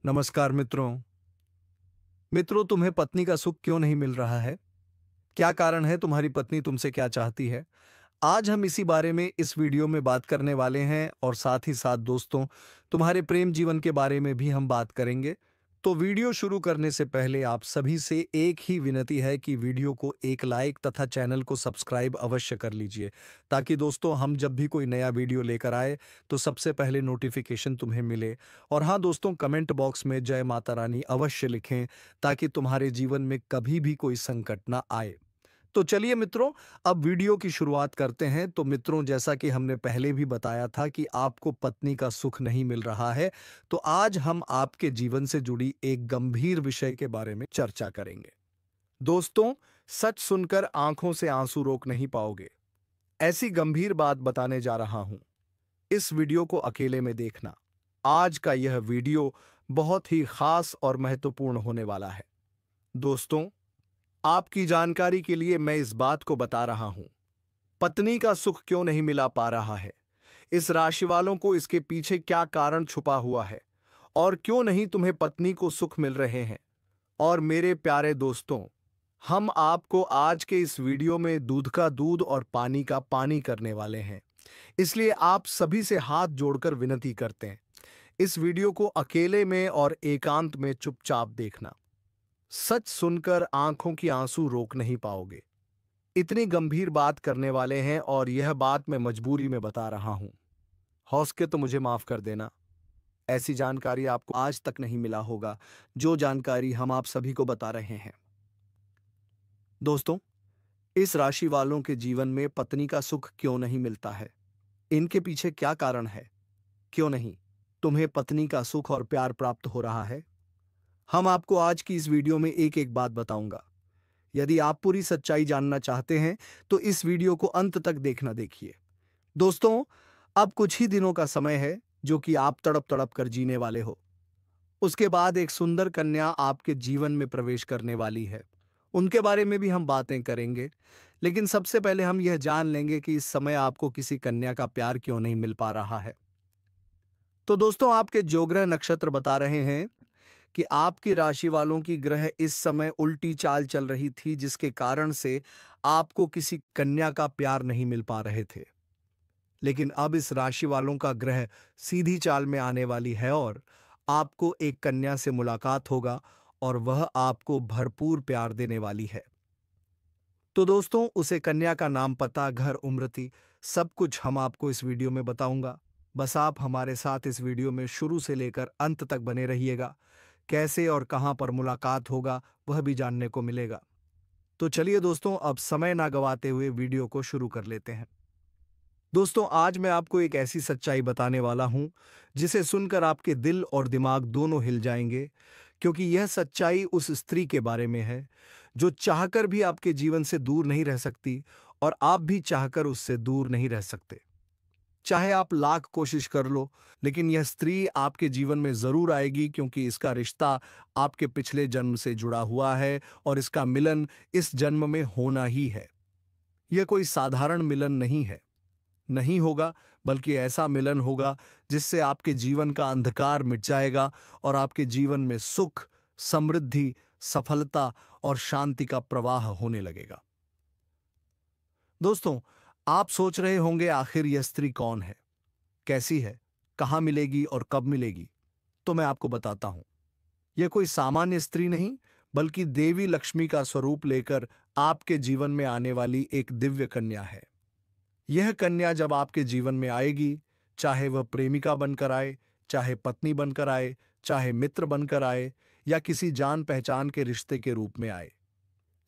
नमस्कार मित्रों। मित्रों, तुम्हें पत्नी का सुख क्यों नहीं मिल रहा है? क्या कारण है? तुम्हारी पत्नी तुमसे क्या चाहती है? आज हम इसी बारे में इस वीडियो में बात करने वाले हैं और साथ ही साथ दोस्तों, तुम्हारे प्रेम जीवन के बारे में भी हम बात करेंगे। तो वीडियो शुरू करने से पहले आप सभी से एक ही विनती है कि वीडियो को एक लाइक तथा चैनल को सब्सक्राइब अवश्य कर लीजिए, ताकि दोस्तों हम जब भी कोई नया वीडियो लेकर आए तो सबसे पहले नोटिफिकेशन तुम्हें मिले। और हाँ दोस्तों, कमेंट बॉक्स में जय माता रानी अवश्य लिखें, ताकि तुम्हारे जीवन में कभी भी कोई संकट ना आए। तो चलिए मित्रों, अब वीडियो की शुरुआत करते हैं। तो मित्रों, जैसा कि हमने पहले भी बताया था कि आपको पत्नी का सुख नहीं मिल रहा है, तो आज हम आपके जीवन से जुड़ी एक गंभीर विषय के बारे में चर्चा करेंगे। दोस्तों, सच सुनकर आंखों से आंसू रोक नहीं पाओगे। ऐसी गंभीर बात बताने जा रहा हूं। इस वीडियो को अकेले में देखना। आज का यह वीडियो बहुत ही खास और महत्वपूर्ण होने वाला है। दोस्तों, आपकी जानकारी के लिए मैं इस बात को बता रहा हूं। पत्नी का सुख क्यों नहीं मिला पा रहा है, इस राशि वालों को इसके पीछे क्या कारण छुपा हुआ है, और क्यों नहीं तुम्हें पत्नी को सुख मिल रहे हैं। और मेरे प्यारे दोस्तों, हम आपको आज के इस वीडियो में दूध का दूध और पानी का पानी करने वाले हैं। इसलिए आप सभी से हाथ जोड़कर विनती करते हैं, इस वीडियो को अकेले में और एकांत में चुपचाप देखना। सच सुनकर आंखों की आंसू रोक नहीं पाओगे। इतनी गंभीर बात करने वाले हैं और यह बात मैं मजबूरी में बता रहा हूं। हो सके तो मुझे माफ कर देना। ऐसी जानकारी आपको आज तक नहीं मिला होगा, जो जानकारी हम आप सभी को बता रहे हैं। दोस्तों, इस राशि वालों के जीवन में पत्नी का सुख क्यों नहीं मिलता है? इनके पीछे क्या कारण है? क्यों नहीं तुम्हें पत्नी का सुख और प्यार प्राप्त हो रहा है? हम आपको आज की इस वीडियो में एक एक बात बताऊंगा। यदि आप पूरी सच्चाई जानना चाहते हैं तो इस वीडियो को अंत तक देखना देखिए। दोस्तों, अब कुछ ही दिनों का समय है जो कि आप तड़प तड़प कर जीने वाले हो। उसके बाद एक सुंदर कन्या आपके जीवन में प्रवेश करने वाली है। उनके बारे में भी हम बातें करेंगे, लेकिन सबसे पहले हम यह जान लेंगे कि इस समय आपको किसी कन्या का प्यार क्यों नहीं मिल पा रहा है। तो दोस्तों, आपके ज्योग्रह नक्षत्र बता रहे हैं कि आपकी राशि वालों की ग्रह इस समय उल्टी चाल चल रही थी, जिसके कारण से आपको किसी कन्या का प्यार नहीं मिल पा रहे थे। लेकिन अब इस राशि वालों का ग्रह सीधी चाल में आने वाली है और आपको एक कन्या से मुलाकात होगा और वह आपको भरपूर प्यार देने वाली है। तो दोस्तों, उसे कन्या का नाम, पता, घर, उम्र थी, सब कुछ हम आपको इस वीडियो में बताऊंगा। बस आप हमारे साथ इस वीडियो में शुरू से लेकर अंत तक बने रहिएगा। कैसे और कहां पर मुलाकात होगा वह भी जानने को मिलेगा। तो चलिए दोस्तों, अब समय ना गवाते हुए वीडियो को शुरू कर लेते हैं। दोस्तों, आज मैं आपको एक ऐसी सच्चाई बताने वाला हूं जिसे सुनकर आपके दिल और दिमाग दोनों हिल जाएंगे, क्योंकि यह सच्चाई उस स्त्री के बारे में है जो चाहकर भी आपके जीवन से दूर नहीं रह सकती, और आप भी चाहकर उससे दूर नहीं रह सकते। चाहे आप लाख कोशिश कर लो, लेकिन यह स्त्री आपके जीवन में जरूर आएगी, क्योंकि इसका रिश्ता आपके पिछले जन्म से जुड़ा हुआ है और इसका मिलन इस जन्म में होना ही है। यह कोई साधारण मिलन नहीं होगा, बल्कि ऐसा मिलन होगा जिससे आपके जीवन का अंधकार मिट जाएगा और आपके जीवन में सुख, समृद्धि, सफलता और शांति का प्रवाह होने लगेगा। दोस्तों, आप सोच रहे होंगे आखिर यह स्त्री कौन है, कैसी है, कहां मिलेगी और कब मिलेगी? तो मैं आपको बताता हूं। यह कोई सामान्य स्त्री नहीं, बल्कि देवी लक्ष्मी का स्वरूप लेकर आपके जीवन में आने वाली एक दिव्य कन्या है। यह कन्या जब आपके जीवन में आएगी, चाहे वह प्रेमिका बनकर आए, चाहे पत्नी बनकर आए, चाहे मित्र बनकर आए, या किसी जान पहचान के रिश्ते के रूप में आए,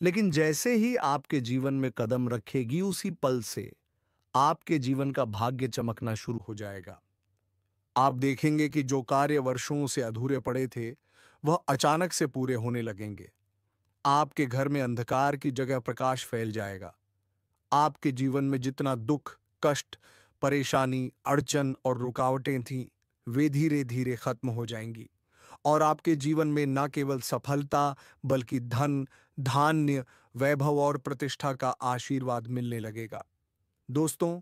लेकिन जैसे ही आपके जीवन में कदम रखेगी, उसी पल से आपके जीवन का भाग्य चमकना शुरू हो जाएगा। आप देखेंगे कि जो कार्य वर्षों से अधूरे पड़े थे, वह अचानक से पूरे होने लगेंगे। आपके घर में अंधकार की जगह प्रकाश फैल जाएगा। आपके जीवन में जितना दुख, कष्ट, परेशानी, अड़चन और रुकावटें थीं, वे धीरे धीरे खत्म हो जाएंगी और आपके जीवन में न केवल सफलता, बल्कि धन, धान्य, वैभव और प्रतिष्ठा का आशीर्वाद मिलने लगेगा। दोस्तों,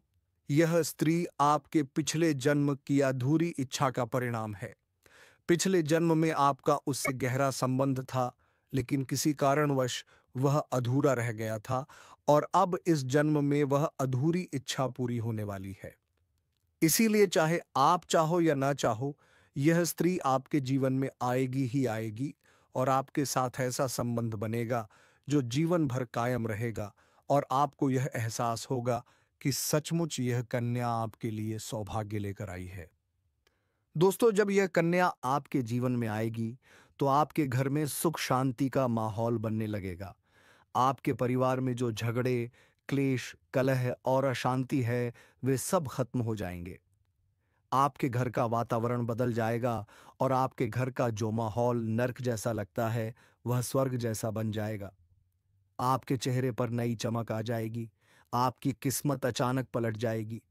यह स्त्री आपके पिछले जन्म की अधूरी इच्छा का परिणाम है। पिछले जन्म में आपका उससे गहरा संबंध था, लेकिन किसी कारणवश वह अधूरा रह गया था और अब इस जन्म में वह अधूरी इच्छा पूरी होने वाली है। इसीलिए चाहे आप चाहो या ना चाहो, यह स्त्री आपके जीवन में आएगी ही आएगी और आपके साथ ऐसा संबंध बनेगा जो जीवन भर कायम रहेगा और आपको यह एहसास होगा कि सचमुच यह कन्या आपके लिए सौभाग्य लेकर आई है। दोस्तों, जब यह कन्या आपके जीवन में आएगी, तो आपके घर में सुख शांति का माहौल बनने लगेगा। आपके परिवार में जो झगड़े, क्लेश, कलह और अशांति है, वे सब खत्म हो जाएंगे। आपके घर का वातावरण बदल जाएगा और आपके घर का जो माहौल नर्क जैसा लगता है, वह स्वर्ग जैसा बन जाएगा। आपके चेहरे पर नई चमक आ जाएगी। आपकी किस्मत अचानक पलट जाएगी।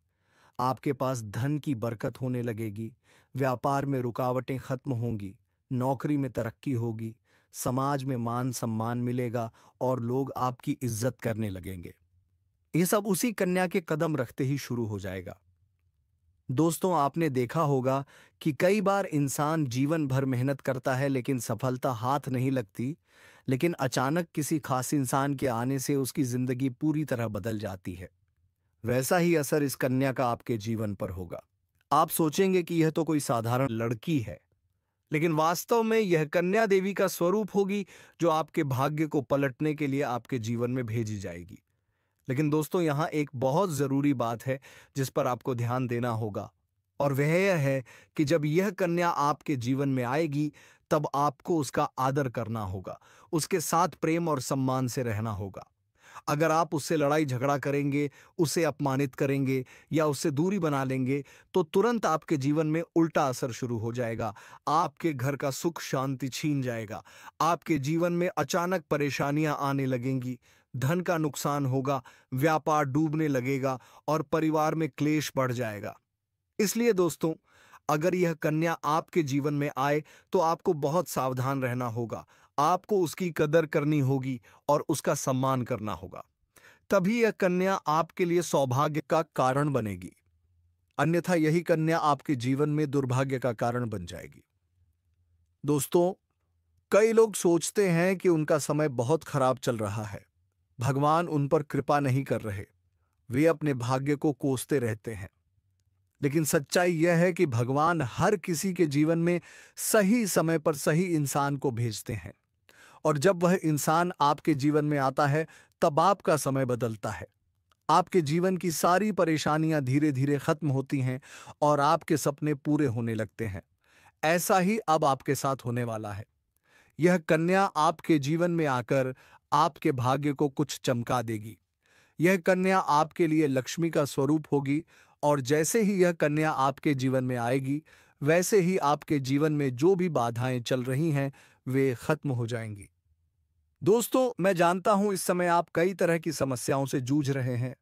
आपके पास धन की बरकत होने लगेगी। व्यापार में रुकावटें खत्म होंगी। नौकरी में तरक्की होगी। समाज में मान सम्मान मिलेगा और लोग आपकी इज्जत करने लगेंगे। ये सब उसी कन्या के कदम रखते ही शुरू हो जाएगा। दोस्तों, आपने देखा होगा कि कई बार इंसान जीवन भर मेहनत करता है लेकिन सफलता हाथ नहीं लगती, लेकिन अचानक किसी खास इंसान के आने से उसकी जिंदगी पूरी तरह बदल जाती है। वैसा ही असर इस कन्या का आपके जीवन पर होगा। आप सोचेंगे कि यह तो कोई साधारण लड़की है, लेकिन वास्तव में यह कन्या देवी का स्वरूप होगी जो आपके भाग्य को पलटने के लिए आपके जीवन में भेजी जाएगी। लेकिन दोस्तों, यहाँ एक बहुत जरूरी बात है जिस पर आपको ध्यान देना होगा, और वह यह है कि जब यह कन्या आपके जीवन में आएगी, तब आपको उसका आदर करना होगा, उसके साथ प्रेम और सम्मान से रहना होगा। अगर आप उससे लड़ाई झगड़ा करेंगे, उसे अपमानित करेंगे या उससे दूरी बना लेंगे, तो तुरंत आपके जीवन में उल्टा असर शुरू हो जाएगा। आपके घर का सुख शांति छीन जाएगा। आपके जीवन में अचानक परेशानियां आने लगेंगी। धन का नुकसान होगा, व्यापार डूबने लगेगा और परिवार में क्लेश बढ़ जाएगा। इसलिए दोस्तों, अगर यह कन्या आपके जीवन में आए तो आपको बहुत सावधान रहना होगा। आपको उसकी कदर करनी होगी और उसका सम्मान करना होगा। तभी यह कन्या आपके लिए सौभाग्य का कारण बनेगी। अन्यथा यही कन्या आपके जीवन में दुर्भाग्य का कारण बन जाएगी। दोस्तों, कई लोग सोचते हैं कि उनका समय बहुत खराब चल रहा है, भगवान उन पर कृपा नहीं कर रहे, वे अपने भाग्य को कोसते रहते हैं। लेकिन सच्चाई यह है कि भगवान हर किसी के जीवन में सही समय पर सही इंसान को भेजते हैं, और जब वह इंसान आपके जीवन में आता है, तब आपका समय बदलता है। आपके जीवन की सारी परेशानियां धीरे धीरे खत्म होती हैं और आपके सपने पूरे होने लगते हैं। ऐसा ही अब आपके साथ होने वाला है। यह कन्या आपके जीवन में आकर आपके भाग्य को कुछ चमका देगी। यह कन्या आपके लिए लक्ष्मी का स्वरूप होगी, और जैसे ही यह कन्या आपके जीवन में आएगी, वैसे ही आपके जीवन में जो भी बाधाएं चल रही हैं, वे खत्म हो जाएंगी। दोस्तों, मैं जानता हूं इस समय आप कई तरह की समस्याओं से जूझ रहे हैं।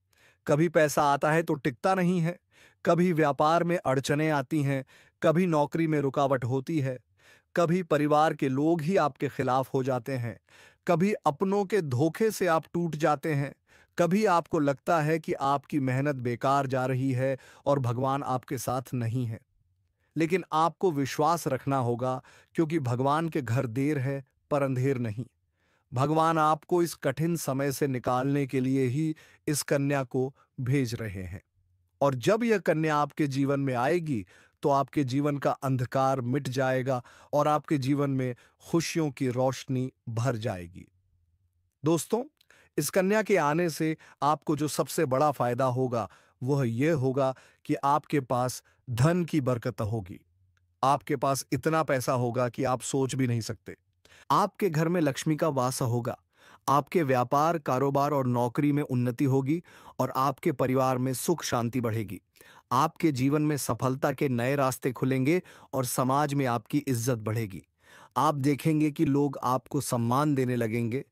कभी पैसा आता है तो टिकता नहीं है, कभी व्यापार में अड़चनें आती हैं, कभी नौकरी में रुकावट होती है, कभी परिवार के लोग ही आपके खिलाफ हो जाते हैं, कभी अपनों के धोखे से आप टूट जाते हैं, कभी आपको लगता है कि आपकी मेहनत बेकार जा रही है और भगवान आपके साथ नहीं है। लेकिन आपको विश्वास रखना होगा, क्योंकि भगवान के घर देर है पर अंधेर नहीं। भगवान आपको इस कठिन समय से निकालने के लिए ही इस कन्या को भेज रहे हैं, और जब यह कन्या आपके जीवन में आएगी, तो आपके जीवन का अंधकार मिट जाएगा और आपके जीवन में खुशियों की रोशनी भर जाएगी। दोस्तों, इस कन्या के आने से आपको जो सबसे बड़ा फायदा होगा, वह यह होगा कि आपके पास धन की बरकत होगी। आपके पास इतना पैसा होगा कि आप सोच भी नहीं सकते। आपके घर में लक्ष्मी का वास होगा। आपके व्यापार, कारोबार और नौकरी में उन्नति होगी और आपके परिवार में सुख शांति बढ़ेगी। आपके जीवन में सफलता के नए रास्ते खुलेंगे और समाज में आपकी इज्जत बढ़ेगी। आप देखेंगे कि लोग आपको सम्मान देने लगेंगे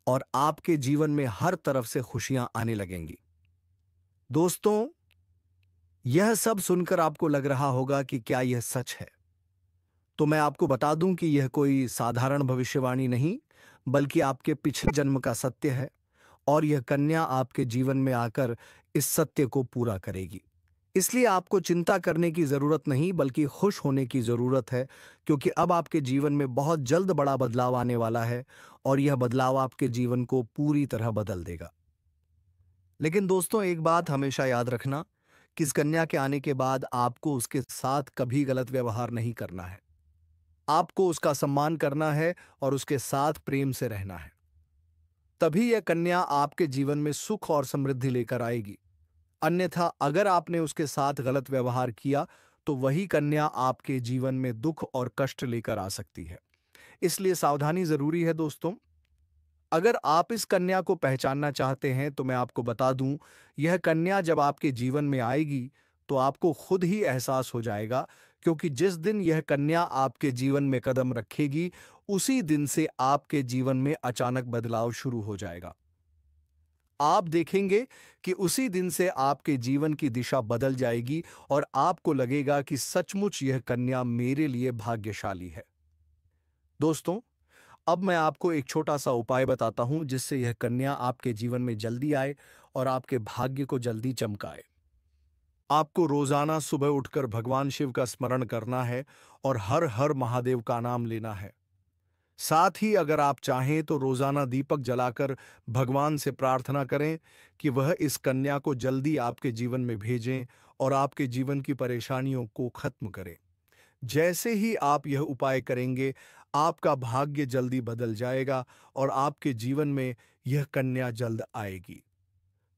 और आपके जीवन में हर तरफ से खुशियां आने लगेंगी। दोस्तों, यह सब सुनकर आपको लग रहा होगा कि क्या यह सच है? तो मैं आपको बता दूं कि यह कोई साधारण भविष्यवाणी नहीं, बल्कि आपके पिछले जन्म का सत्य है, और यह कन्या आपके जीवन में आकर इस सत्य को पूरा करेगी। इसलिए आपको चिंता करने की जरूरत नहीं बल्कि खुश होने की जरूरत है, क्योंकि अब आपके जीवन में बहुत जल्द बड़ा बदलाव आने वाला है और यह बदलाव आपके जीवन को पूरी तरह बदल देगा। लेकिन दोस्तों, एक बात हमेशा याद रखना कि इस कन्या के आने के बाद आपको उसके साथ कभी गलत व्यवहार नहीं करना है। आपको उसका सम्मान करना है और उसके साथ प्रेम से रहना है। तभी यह कन्या आपके जीवन में सुख और समृद्धि लेकर आएगी। अन्यथा अगर आपने उसके साथ गलत व्यवहार किया तो वही कन्या आपके जीवन में दुख और कष्ट लेकर आ सकती है। इसलिए सावधानी जरूरी है दोस्तों। अगर आप इस कन्या को पहचानना चाहते हैं तो मैं आपको बता दूं, यह कन्या जब आपके जीवन में आएगी तो आपको खुद ही एहसास हो जाएगा, क्योंकि जिस दिन यह कन्या आपके जीवन में कदम रखेगी उसी दिन से आपके जीवन में अचानक बदलाव शुरू हो जाएगा। आप देखेंगे कि उसी दिन से आपके जीवन की दिशा बदल जाएगी और आपको लगेगा कि सचमुच यह कन्या मेरे लिए भाग्यशाली है। दोस्तों, अब मैं आपको एक छोटा सा उपाय बताता हूं जिससे यह कन्या आपके जीवन में जल्दी आए और आपके भाग्य को जल्दी चमकाए। आपको रोजाना सुबह उठकर भगवान शिव का स्मरण करना है और हर हर महादेव का नाम लेना है। साथ ही अगर आप चाहें तो रोजाना दीपक जलाकर भगवान से प्रार्थना करें कि वह इस कन्या को जल्दी आपके जीवन में भेजें और आपके जीवन की परेशानियों को खत्म करें। जैसे ही आप यह उपाय करेंगे, आपका भाग्य जल्दी बदल जाएगा और आपके जीवन में यह कन्या जल्द आएगी।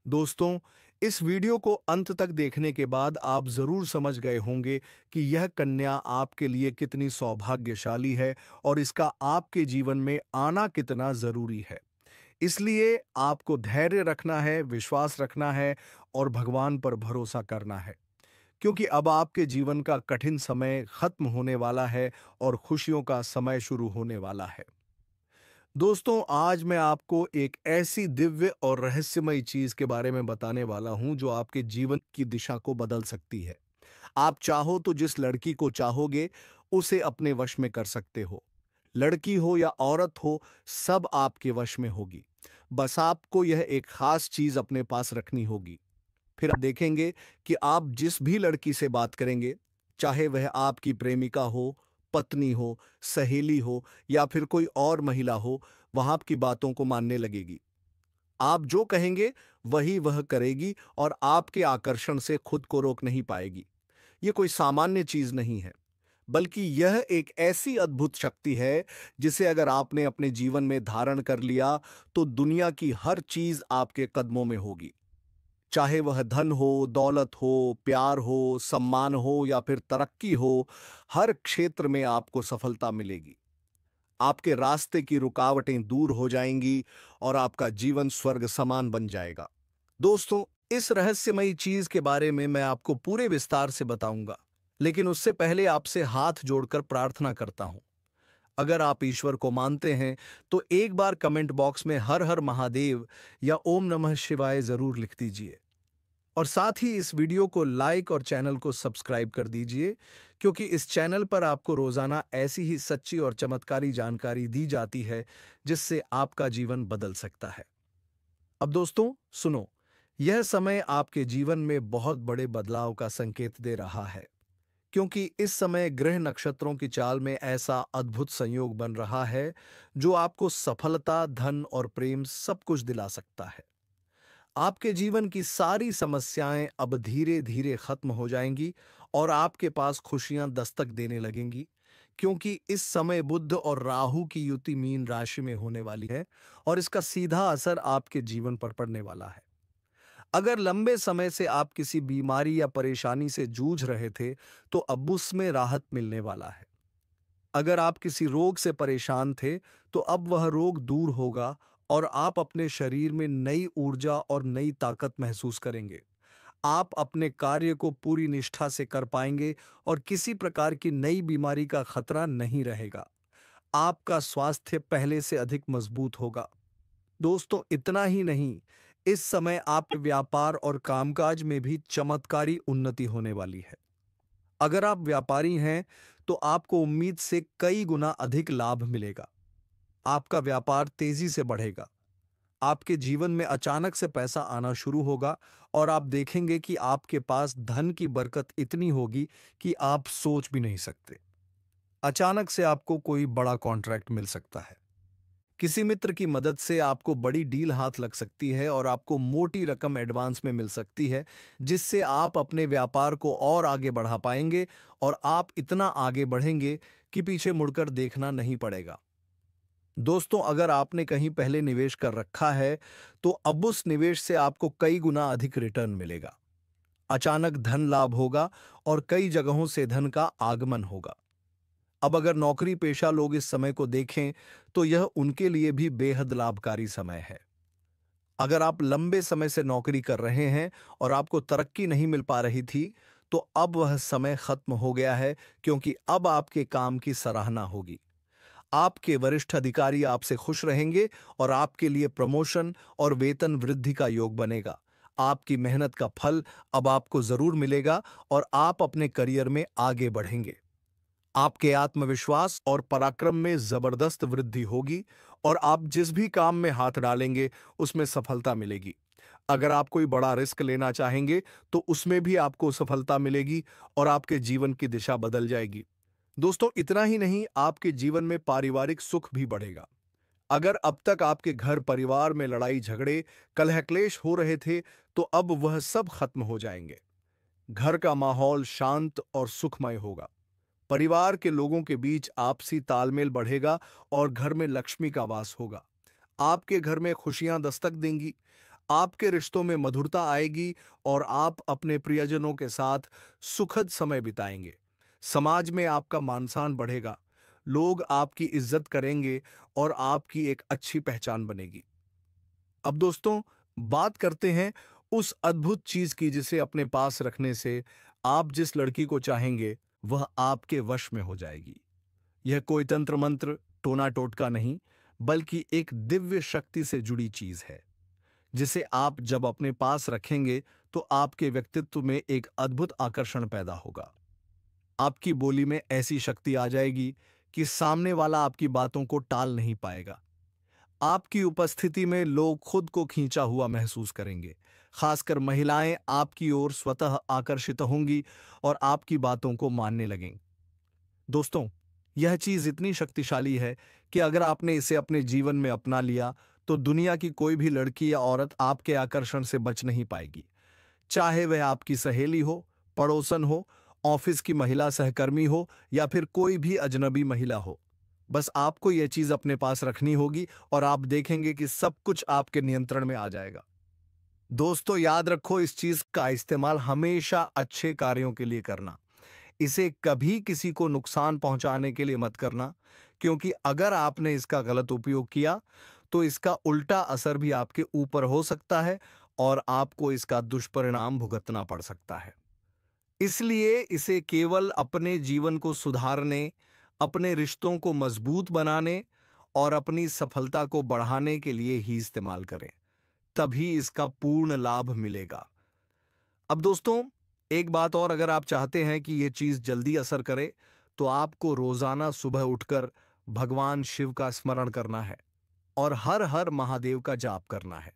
दोस्तों, इस वीडियो को अंत तक देखने के बाद आप जरूर समझ गए होंगे कि यह कन्या आपके लिए कितनी सौभाग्यशाली है और इसका आपके जीवन में आना कितना जरूरी है। इसलिए आपको धैर्य रखना है, विश्वास रखना है और भगवान पर भरोसा करना है, क्योंकि अब आपके जीवन का कठिन समय खत्म होने वाला है और खुशियों का समय शुरू होने वाला है। दोस्तों, आज मैं आपको एक ऐसी दिव्य और रहस्यमयी चीज के बारे में बताने वाला हूं जो आपके जीवन की दिशा को बदल सकती है। आप चाहो तो जिस लड़की को चाहोगे उसे अपने वश में कर सकते हो। लड़की हो या औरत हो, सब आपके वश में होगी। बस आपको यह एक खास चीज अपने पास रखनी होगी। फिर आप देखेंगे कि आप जिस भी लड़की से बात करेंगे, चाहे वह आपकी प्रेमिका हो, पत्नी हो, सहेली हो या फिर कोई और महिला हो, वह आपकी बातों को मानने लगेगी। आप जो कहेंगे वही वह करेगी और आपके आकर्षण से खुद को रोक नहीं पाएगी। ये कोई सामान्य चीज नहीं है, बल्कि यह एक ऐसी अद्भुत शक्ति है जिसे अगर आपने अपने जीवन में धारण कर लिया तो दुनिया की हर चीज आपके कदमों में होगी। चाहे वह धन हो, दौलत हो, प्यार हो, सम्मान हो या फिर तरक्की हो, हर क्षेत्र में आपको सफलता मिलेगी। आपके रास्ते की रुकावटें दूर हो जाएंगी और आपका जीवन स्वर्ग समान बन जाएगा। दोस्तों, इस रहस्यमयी चीज के बारे में मैं आपको पूरे विस्तार से बताऊंगा, लेकिन उससे पहले आपसे हाथ जोड़कर प्रार्थना करता हूं। अगर आप ईश्वर को मानते हैं तो एक बार कमेंट बॉक्स में हर हर महादेव या ओम नमः शिवाय जरूर लिख दीजिए। और साथ ही इस वीडियो को लाइक और चैनल को सब्सक्राइब कर दीजिए, क्योंकि इस चैनल पर आपको रोजाना ऐसी ही सच्ची और चमत्कारी जानकारी दी जाती है जिससे आपका जीवन बदल सकता है। अब दोस्तों सुनो, यह समय आपके जीवन में बहुत बड़े बदलाव का संकेत दे रहा है, क्योंकि इस समय ग्रह नक्षत्रों की चाल में ऐसा अद्भुत संयोग बन रहा है जो आपको सफलता, धन और प्रेम सब कुछ दिला सकता है। आपके जीवन की सारी समस्याएं अब धीरे धीरे खत्म हो जाएंगी और आपके पास खुशियां दस्तक देने लगेंगी, क्योंकि इस समय बुध और राहु की युति मीन राशि में होने वाली है और इसका सीधा असर आपके जीवन पर पड़ने वाला है। अगर लंबे समय से आप किसी बीमारी या परेशानी से जूझ रहे थे तो अब उसमें राहत मिलने वाला है। अगर आप किसी रोग से परेशान थे तो अब वह रोग दूर होगा और आप अपने शरीर में नई ऊर्जा और नई ताकत महसूस करेंगे। आप अपने कार्य को पूरी निष्ठा से कर पाएंगे और किसी प्रकार की नई बीमारी का खतरा नहीं रहेगा। आपका स्वास्थ्य पहले से अधिक मजबूत होगा। दोस्तों, इतना ही नहीं, इस समय आपके व्यापार और कामकाज में भी चमत्कारी उन्नति होने वाली है। अगर आप व्यापारी हैं तो आपको उम्मीद से कई गुना अधिक लाभ मिलेगा। आपका व्यापार तेजी से बढ़ेगा। आपके जीवन में अचानक से पैसा आना शुरू होगा और आप देखेंगे कि आपके पास धन की बरकत इतनी होगी कि आप सोच भी नहीं सकते। अचानक से आपको कोई बड़ा कॉन्ट्रैक्ट मिल सकता है। किसी मित्र की मदद से आपको बड़ी डील हाथ लग सकती है और आपको मोटी रकम एडवांस में मिल सकती है, जिससे आप अपने व्यापार को और आगे बढ़ा पाएंगे और आप इतना आगे बढ़ेंगे कि पीछे मुड़कर देखना नहीं पड़ेगा। दोस्तों, अगर आपने कहीं पहले निवेश कर रखा है, तो अब उस निवेश से आपको कई गुना अधिक रिटर्न मिलेगा। अचानक धन लाभ होगा और कई जगहों से धन का आगमन होगा। अब अगर नौकरी पेशा लोग इस समय को देखें, तो यह उनके लिए भी बेहद लाभकारी समय है। अगर आप लंबे समय से नौकरी कर रहे हैं और आपको तरक्की नहीं मिल पा रही थी, तो अब वह समय खत्म हो गया है, क्योंकि अब आपके काम की सराहना होगी। आपके वरिष्ठ अधिकारी आपसे खुश रहेंगे और आपके लिए प्रमोशन और वेतन वृद्धि का योग बनेगा। आपकी मेहनत का फल अब आपको जरूर मिलेगा और आप अपने करियर में आगे बढ़ेंगे। आपके आत्मविश्वास और पराक्रम में जबरदस्त वृद्धि होगी और आप जिस भी काम में हाथ डालेंगे उसमें सफलता मिलेगी। अगर आप कोई बड़ा रिस्क लेना चाहेंगे तो उसमें भी आपको सफलता मिलेगी और आपके जीवन की दिशा बदल जाएगी। दोस्तों, इतना ही नहीं, आपके जीवन में पारिवारिक सुख भी बढ़ेगा। अगर अब तक आपके घर परिवार में लड़ाई झगड़े कलह क्लेश हो रहे थे, तो अब वह सब खत्म हो जाएंगे। घर का माहौल शांत और सुखमय होगा। परिवार के लोगों के बीच आपसी तालमेल बढ़ेगा और घर में लक्ष्मी का वास होगा। आपके घर में खुशियां दस्तक देंगी। आपके रिश्तों में मधुरता आएगी और आप अपने प्रियजनों के साथ सुखद समय बिताएंगे। समाज में आपका मान-सम्मान बढ़ेगा। लोग आपकी इज्जत करेंगे और आपकी एक अच्छी पहचान बनेगी। अब दोस्तों, बात करते हैं उस अद्भुत चीज की जिसे अपने पास रखने से आप जिस लड़की को चाहेंगे वह आपके वश में हो जाएगी। यह कोई तंत्र मंत्र टोना टोटका नहीं, बल्कि एक दिव्य शक्ति से जुड़ी चीज है, जिसे आप जब अपने पास रखेंगे तो आपके व्यक्तित्व में एक अद्भुत आकर्षण पैदा होगा। आपकी बोली में ऐसी शक्ति आ जाएगी कि सामने वाला आपकी बातों को टाल नहीं पाएगा। आपकी उपस्थिति में लोग खुद को खींचा हुआ महसूस करेंगे। खासकर महिलाएं आपकी ओर स्वतः आकर्षित होंगी और आपकी बातों को मानने लगेंगी। दोस्तों, यह चीज इतनी शक्तिशाली है कि अगर आपने इसे अपने जीवन में अपना लिया, तो दुनिया की कोई भी लड़की या औरत आपके आकर्षण से बच नहीं पाएगी। चाहे वह आपकी सहेली हो, पड़ोसन हो, ऑफिस की महिला सहकर्मी हो या फिर कोई भी अजनबी महिला हो। बस आपको यह चीज अपने पास रखनी होगी और आप देखेंगे कि सब कुछ आपके नियंत्रण में आ जाएगा। दोस्तों, याद रखो, इस चीज का इस्तेमाल हमेशा अच्छे कार्यों के लिए करना। इसे कभी किसी को नुकसान पहुंचाने के लिए मत करना, क्योंकि अगर आपने इसका गलत उपयोग किया तो इसका उल्टा असर भी आपके ऊपर हो सकता है और आपको इसका दुष्परिणाम भुगतना पड़ सकता है। इसलिए इसे केवल अपने जीवन को सुधारने, अपने रिश्तों को मजबूत बनाने और अपनी सफलता को बढ़ाने के लिए ही इस्तेमाल करें, तभी इसका पूर्ण लाभ मिलेगा। अब दोस्तों, एक बात और, अगर आप चाहते हैं कि यह चीज जल्दी असर करे, तो आपको रोजाना सुबह उठकर भगवान शिव का स्मरण करना है और हर हर महादेव का जाप करना है।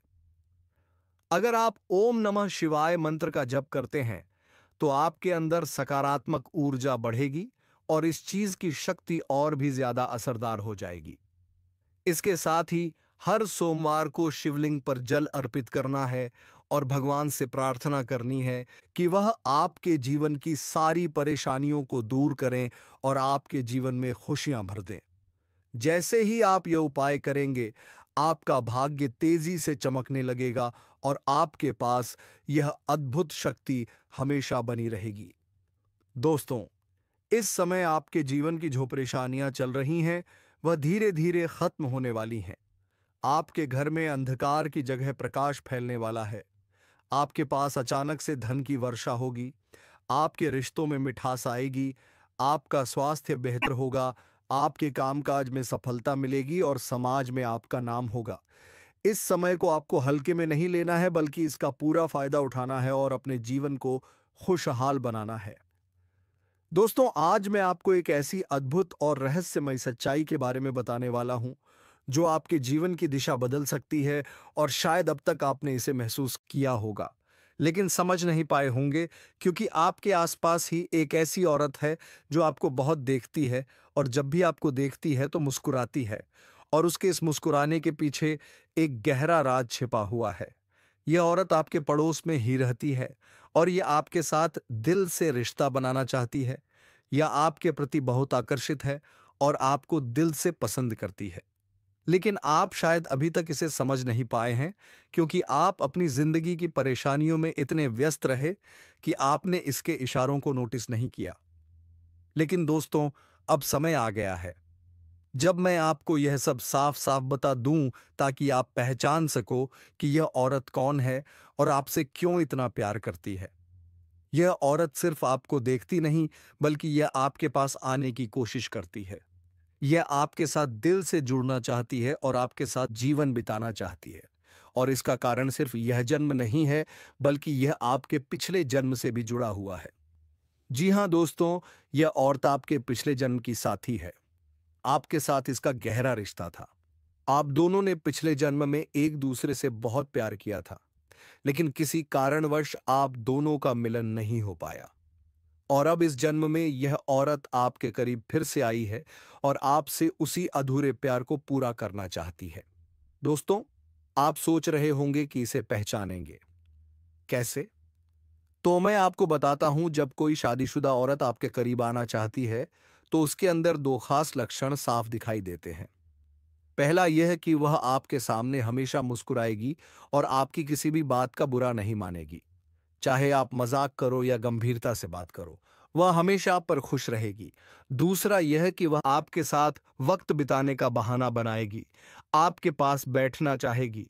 अगर आप ओम नमः शिवाय मंत्र का जप करते हैं, तो आपके अंदर सकारात्मक ऊर्जा बढ़ेगी और इस चीज की शक्ति और भी ज्यादा असरदार हो जाएगी। इसके साथ ही हर सोमवार को शिवलिंग पर जल अर्पित करना है और भगवान से प्रार्थना करनी है कि वह आपके जीवन की सारी परेशानियों को दूर करें और आपके जीवन में खुशियां भर दें। जैसे ही आप यह उपाय करेंगे, आपका भाग्य तेजी से चमकने लगेगा और आपके पास यह अद्भुत शक्ति हमेशा बनी रहेगी। दोस्तों, इस समय आपके जीवन की जो परेशानियां चल रही हैं, वह धीरे धीरे खत्म होने वाली हैं। आपके घर में अंधकार की जगह प्रकाश फैलने वाला है। आपके पास अचानक से धन की वर्षा होगी। आपके रिश्तों में मिठास आएगी। आपका स्वास्थ्य बेहतर होगा। आपके कामकाज में सफलता मिलेगी और समाज में आपका नाम होगा। इस समय को आपको हल्के में नहीं लेना है, बल्कि इसका पूरा फायदा उठाना है और अपने जीवन को खुशहाल बनाना है। दोस्तों, आज मैं आपको एक ऐसी अद्भुत और रहस्यमय सच्चाई के बारे में बताने वाला हूं, जो आपके जीवन की दिशा बदल सकती है, और शायद अब तक आपने इसे महसूस किया होगा, लेकिन समझ नहीं पाए होंगे, क्योंकि आपके आसपास ही एक ऐसी औरत है जो आपको बहुत देखती है, और जब भी आपको देखती है तो मुस्कुराती है, और उसके इस मुस्कुराने के पीछे एक गहरा राज छिपा हुआ है। यह औरत आपके पड़ोस में ही रहती है, और यह आपके साथ दिल से रिश्ता बनाना चाहती है। यह आपके प्रति बहुत आकर्षित है और आपको दिल से पसंद करती है। लेकिन आप शायद अभी तक इसे समझ नहीं पाए हैं, क्योंकि आप अपनी जिंदगी की परेशानियों में इतने व्यस्त रहे कि आपने इसके इशारों को नोटिस नहीं किया। लेकिन दोस्तों, अब समय आ गया है जब मैं आपको यह सब साफ साफ बता दूं, ताकि आप पहचान सको कि यह औरत कौन है और आपसे क्यों इतना प्यार करती है। यह औरत सिर्फ आपको देखती नहीं, बल्कि यह आपके पास आने की कोशिश करती है। यह आपके साथ दिल से जुड़ना चाहती है और आपके साथ जीवन बिताना चाहती है। और इसका कारण सिर्फ यह जन्म नहीं है, बल्कि यह आपके पिछले जन्म से भी जुड़ा हुआ है। जी हाँ दोस्तों, यह औरत आपके पिछले जन्म की साथी है। आपके साथ इसका गहरा रिश्ता था। आप दोनों ने पिछले जन्म में एक दूसरे से बहुत प्यार किया था, लेकिन किसी कारणवश आप दोनों का मिलन नहीं हो पाया। और अब इस जन्म में यह औरत आपके करीब फिर से आई है और आपसे उसी अधूरे प्यार को पूरा करना चाहती है। दोस्तों, आप सोच रहे होंगे कि इसे पहचानेंगे कैसे? तो मैं आपको बताता हूं, जब कोई शादीशुदा औरत आपके करीब आना चाहती है, तो उसके अंदर दो खास लक्षण साफ दिखाई देते हैं। पहला यह कि वह आपके सामने हमेशा मुस्कुराएगी और आपकी किसी भी बात का बुरा नहीं मानेगी। चाहे आप मजाक करो या गंभीरता से बात करो, वह हमेशा आप पर खुश रहेगी। दूसरा यह कि वह आपके साथ वक्त बिताने का बहाना बनाएगी, आपके पास बैठना चाहेगी।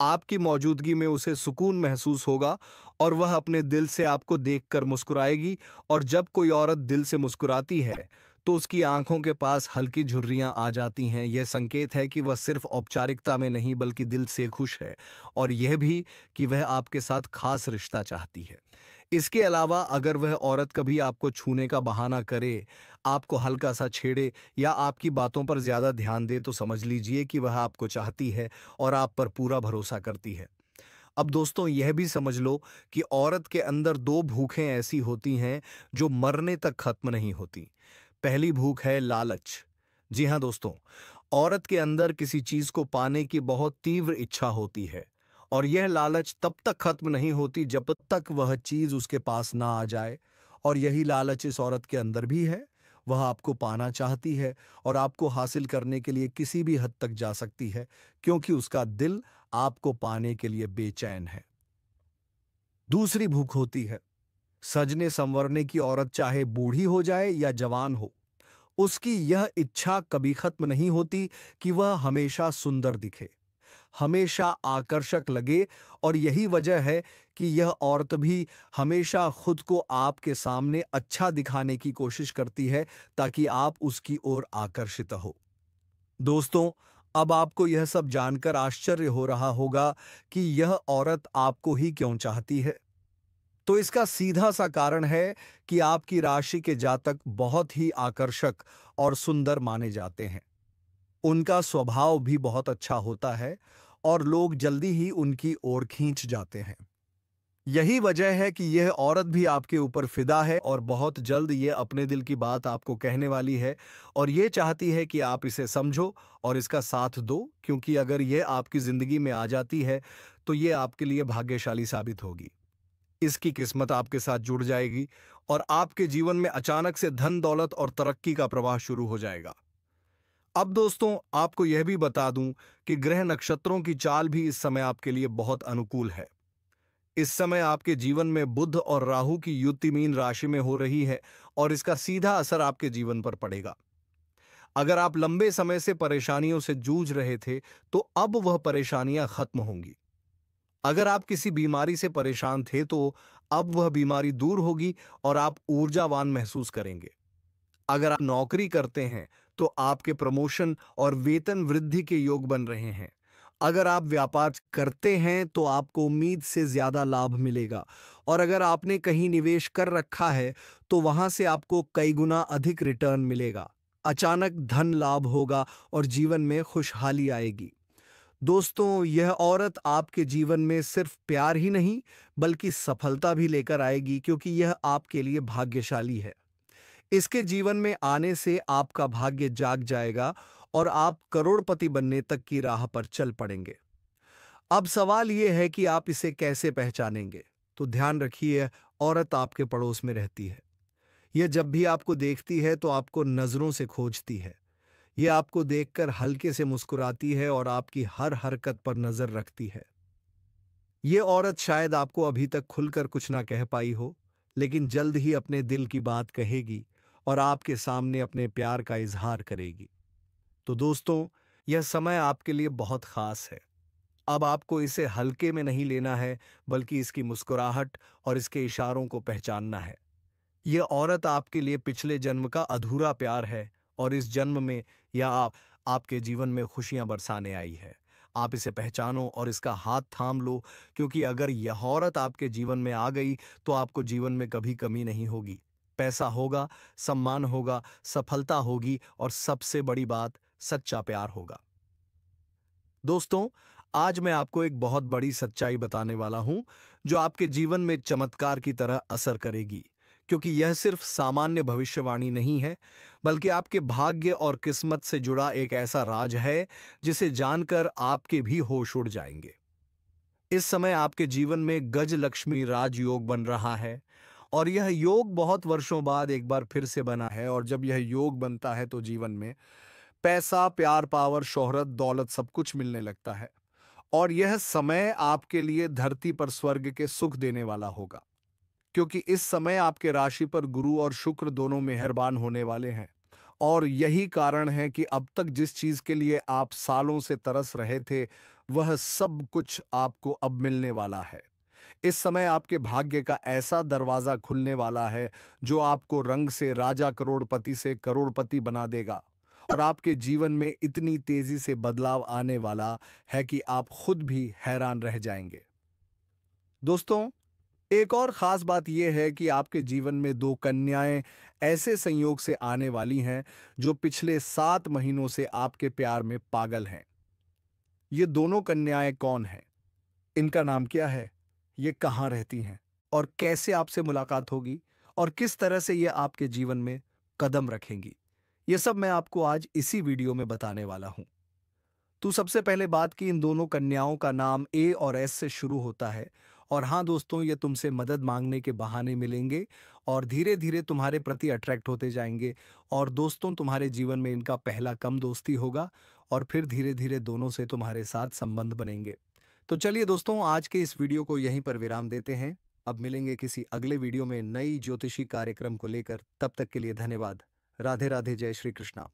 आपकी मौजूदगी में उसे सुकून महसूस होगा और वह अपने दिल से आपको देखकर मुस्कुराएगी। और जब कोई औरत दिल से मुस्कुराती है, तो उसकी आंखों के पास हल्की झुर्रियां आ जाती हैं। यह संकेत है कि वह सिर्फ औपचारिकता में नहीं, बल्कि दिल से खुश है, और यह भी कि वह आपके साथ खास रिश्ता चाहती है। इसके अलावा अगर वह औरत कभी आपको छूने का बहाना करे, आपको हल्का सा छेड़े या आपकी बातों पर ज्यादा ध्यान दे, तो समझ लीजिए कि वह आपको चाहती है और आप पर पूरा भरोसा करती है। अब दोस्तों, यह भी समझ लो कि औरत के अंदर दो भूखें ऐसी होती हैं जो मरने तक खत्म नहीं होती। पहली भूख है लालच। जी हाँ दोस्तों, औरत के अंदर किसी चीज को पाने की बहुत तीव्र इच्छा होती है, और यह लालच तब तक खत्म नहीं होती जब तक वह चीज उसके पास ना आ जाए। और यही लालच इस औरत के अंदर भी है। वह आपको पाना चाहती है और आपको हासिल करने के लिए किसी भी हद तक जा सकती है, क्योंकि उसका दिल आपको पाने के लिए बेचैन है। दूसरी भूख होती है सजने संवरने की। औरत चाहे बूढ़ी हो जाए या जवान हो, उसकी यह इच्छा कभी खत्म नहीं होती कि वह हमेशा सुंदर दिखे, हमेशा आकर्षक लगे। और यही वजह है कि यह औरत भी हमेशा खुद को आपके सामने अच्छा दिखाने की कोशिश करती है, ताकि आप उसकी ओर आकर्षित हो। दोस्तों, अब आपको यह सब जानकर आश्चर्य हो रहा होगा कि यह औरत आपको ही क्यों चाहती है। तो इसका सीधा सा कारण है कि आपकी राशि के जातक बहुत ही आकर्षक और सुंदर माने जाते हैं। उनका स्वभाव भी बहुत अच्छा होता है और लोग जल्दी ही उनकी ओर खींच जाते हैं। यही वजह है कि यह औरत भी आपके ऊपर फिदा है और बहुत जल्द ये अपने दिल की बात आपको कहने वाली है, और ये चाहती है कि आप इसे समझो और इसका साथ दो, क्योंकि अगर यह आपकी जिंदगी में आ जाती है तो ये आपके लिए भाग्यशाली साबित होगी। इसकी किस्मत आपके साथ जुड़ जाएगी और आपके जीवन में अचानक से धन दौलत और तरक्की का प्रवाह शुरू हो जाएगा। अब दोस्तों, आपको यह भी बता दूं कि ग्रह नक्षत्रों की चाल भी इस समय आपके लिए बहुत अनुकूल है। इस समय आपके जीवन में बुध और राहु की युति मीन राशि में हो रही है, और इसका सीधा असर आपके जीवन पर पड़ेगा। अगर आप लंबे समय से परेशानियों से जूझ रहे थे, तो अब वह परेशानियां खत्म होंगी। अगर आप किसी बीमारी से परेशान थे, तो अब वह बीमारी दूर होगी और आप ऊर्जावान महसूस करेंगे। अगर आप नौकरी करते हैं, तो आपके प्रमोशन और वेतन वृद्धि के योग बन रहे हैं। अगर आप व्यापार करते हैं, तो आपको उम्मीद से ज्यादा लाभ मिलेगा। और अगर आपने कहीं निवेश कर रखा है, तो वहां से आपको कई गुना अधिक रिटर्न मिलेगा। अचानक धन लाभ होगा और जीवन में खुशहाली आएगी। दोस्तों, यह औरत आपके जीवन में सिर्फ प्यार ही नहीं, बल्कि सफलता भी लेकर आएगी, क्योंकि यह आपके लिए भाग्यशाली है। इसके जीवन में आने से आपका भाग्य जाग जाएगा और आप करोड़पति बनने तक की राह पर चल पड़ेंगे। अब सवाल यह है कि आप इसे कैसे पहचानेंगे। तो ध्यान रखिए, औरत आपके पड़ोस में रहती है। यह जब भी आपको देखती है तो आपको नजरों से खोजती है। यह आपको देखकर हल्के से मुस्कुराती है और आपकी हर हरकत पर नजर रखती है। यह औरत शायद आपको अभी तक खुलकर कुछ ना कह पाई हो, लेकिन जल्द ही अपने दिल की बात कहेगी और आपके सामने अपने प्यार का इजहार करेगी। तो दोस्तों, यह समय आपके लिए बहुत खास है। अब आपको इसे हल्के में नहीं लेना है, बल्कि इसकी मुस्कुराहट और इसके इशारों को पहचानना है। यह औरत आपके लिए पिछले जन्म का अधूरा प्यार है और इस जन्म में यह आपके जीवन में खुशियां बरसाने आई है। आप इसे पहचानो और इसका हाथ थाम लो, क्योंकि अगर यह औरत आपके जीवन में आ गई तो आपको जीवन में कभी कमी नहीं होगी। पैसा होगा, सम्मान होगा, सफलता होगी और सबसे बड़ी बात, सच्चा प्यार होगा। दोस्तों, आज मैं आपको एक बहुत बड़ी सच्चाई बताने वाला हूं, जो आपके जीवन में चमत्कार की तरह असर करेगी, क्योंकि यह सिर्फ सामान्य भविष्यवाणी नहीं है, बल्कि आपके भाग्य और किस्मत से जुड़ा एक ऐसा राज है जिसे जानकर आपके भी होश उड़ जाएंगे। इस समय आपके जीवन में गज लक्ष्मी राज योग बन रहा है और यह योग बहुत वर्षों बाद एक बार फिर से बना है। और जब यह योग बनता है तो जीवन में पैसा, प्यार, पावर, शोहरत, दौलत सब कुछ मिलने लगता है। और यह समय आपके लिए धरती पर स्वर्ग के सुख देने वाला होगा, क्योंकि इस समय आपके राशि पर गुरु और शुक्र दोनों मेहरबान होने वाले हैं। और यही कारण है कि अब तक जिस चीज के लिए आप सालों से तरस रहे थे, वह सब कुछ आपको अब मिलने वाला है। इस समय आपके भाग्य का ऐसा दरवाजा खुलने वाला है जो आपको रंग से राजा करोड़पति से करोड़पति बना देगा। और आपके जीवन में इतनी तेजी से बदलाव आने वाला है कि आप खुद भी हैरान रह जाएंगे। दोस्तों, एक और खास बात यह है कि आपके जीवन में दो कन्याएं ऐसे संयोग से आने वाली हैं जो पिछले 7 महीनों से आपके प्यार में पागल हैं। ये दोनों कन्याएं कौन हैं? इनका नाम क्या है? ये कहाँ रहती हैं? और कैसे आपसे मुलाकात होगी? और किस तरह से ये आपके जीवन में कदम रखेंगी? ये सब मैं आपको आज इसी वीडियो में बताने वाला हूं। तो सबसे पहले बात की, इन दोनों कन्याओं का नाम ए और एस से शुरू होता है। और हाँ दोस्तों, ये तुमसे मदद मांगने के बहाने मिलेंगे और धीरे धीरे तुम्हारे प्रति अट्रैक्ट होते जाएंगे। और दोस्तों, तुम्हारे जीवन में इनका पहला कम दोस्ती होगा और फिर धीरे धीरे दोनों से तुम्हारे साथ संबंध बनेंगे। तो चलिए दोस्तों, आज के इस वीडियो को यहीं पर विराम देते हैं। अब मिलेंगे किसी अगले वीडियो में नई ज्योतिषी कार्यक्रम को लेकर। तब तक के लिए धन्यवाद। राधे राधे, जय श्री कृष्णा।